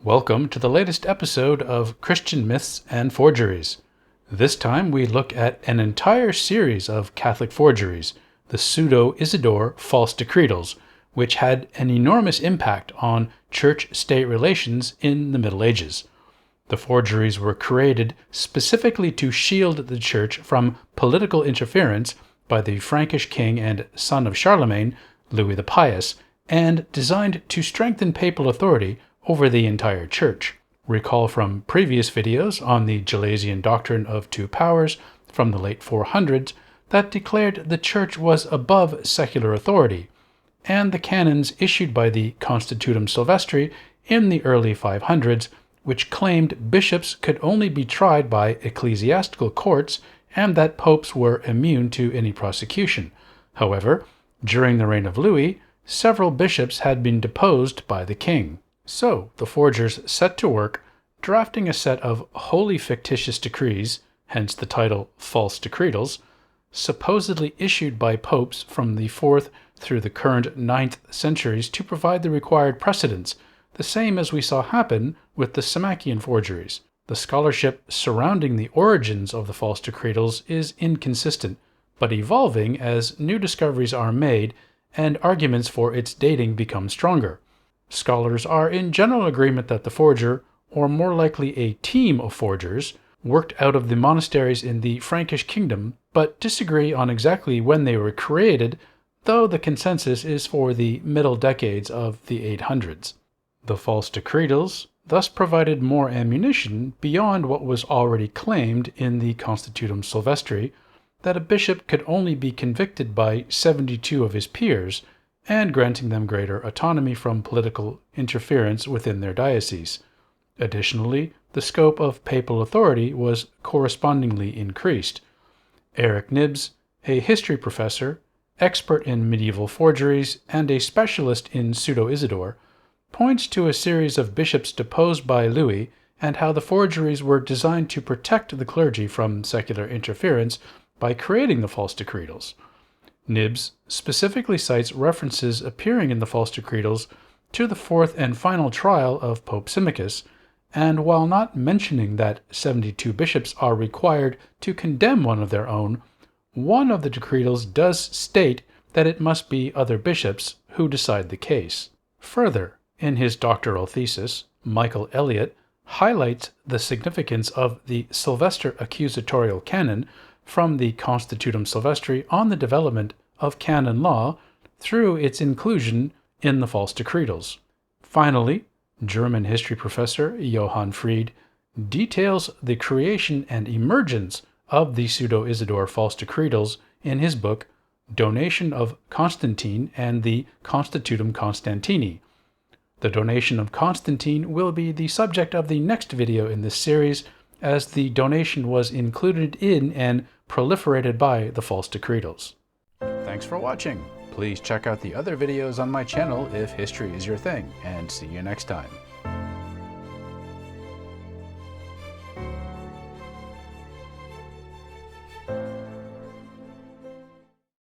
Welcome to the latest episode of Christian Myths and Forgeries. This time we look at an entire series of Catholic forgeries, the Pseudo-Isidore false decretals, which had an enormous impact on church-state relations in the Middle Ages. The forgeries were created specifically to shield the church from political interference by the Frankish king and son of Charlemagne, Louis the Pious, and designed to strengthen papal authority over the entire church. Recall from previous videos on the Gelasian doctrine of two powers from the late 400s that declared the church was above secular authority, and the canons issued by the Constitutum Sylvestri in the early 500s, which claimed bishops could only be tried by ecclesiastical courts and that popes were immune to any prosecution. However, during the reign of Louis, several bishops had been deposed by the king. So the forgers set to work drafting a set of wholly fictitious decrees, hence the title False Decretals, supposedly issued by popes from the 4th through the current 9th centuries to provide the required precedents, the same as we saw happen with the Sammachian forgeries. The scholarship surrounding the origins of the false decretals is inconsistent, but evolving as new discoveries are made and arguments for its dating become stronger. Scholars are in general agreement that the forger, or more likely a team of forgers, worked out of the monasteries in the Frankish kingdom, but disagree on exactly when they were created, though the consensus is for the middle decades of the 800s. The false decretals thus provided more ammunition beyond what was already claimed in the Constitutum Sylvestri, that a bishop could only be convicted by 72 of his peers, and granting them greater autonomy from political interference within their diocese. Additionally, the scope of papal authority was correspondingly increased. Eric Knibbs, a history professor, expert in medieval forgeries, and a specialist in Pseudo-Isidore, points to a series of bishops deposed by Louis and how the forgeries were designed to protect the clergy from secular interference by creating the false decretals. Knibbs specifically cites references appearing in the false decretals to the fourth and final trial of Pope Symmachus, and while not mentioning that 72 bishops are required to condemn one of their own, one of the decretals does state that it must be other bishops who decide the case. Further, in his doctoral thesis, Michael Elliot highlights the significance of the Sylvester accusatorial canon from the Constitutum Sylvestri on the development of canon law through its inclusion in the false decretals. Finally, German history professor Johann Fried details the creation and emergence of the Pseudo-Isidore false decretals in his book Donation of Constantine and the Constitutum Constantini. The donation of Constantine will be the subject of the next video in this series, as the donation was included in and proliferated by the false decretals. Thanks for watching. Please check out the other videos on my channel if history is your thing, and see you next time.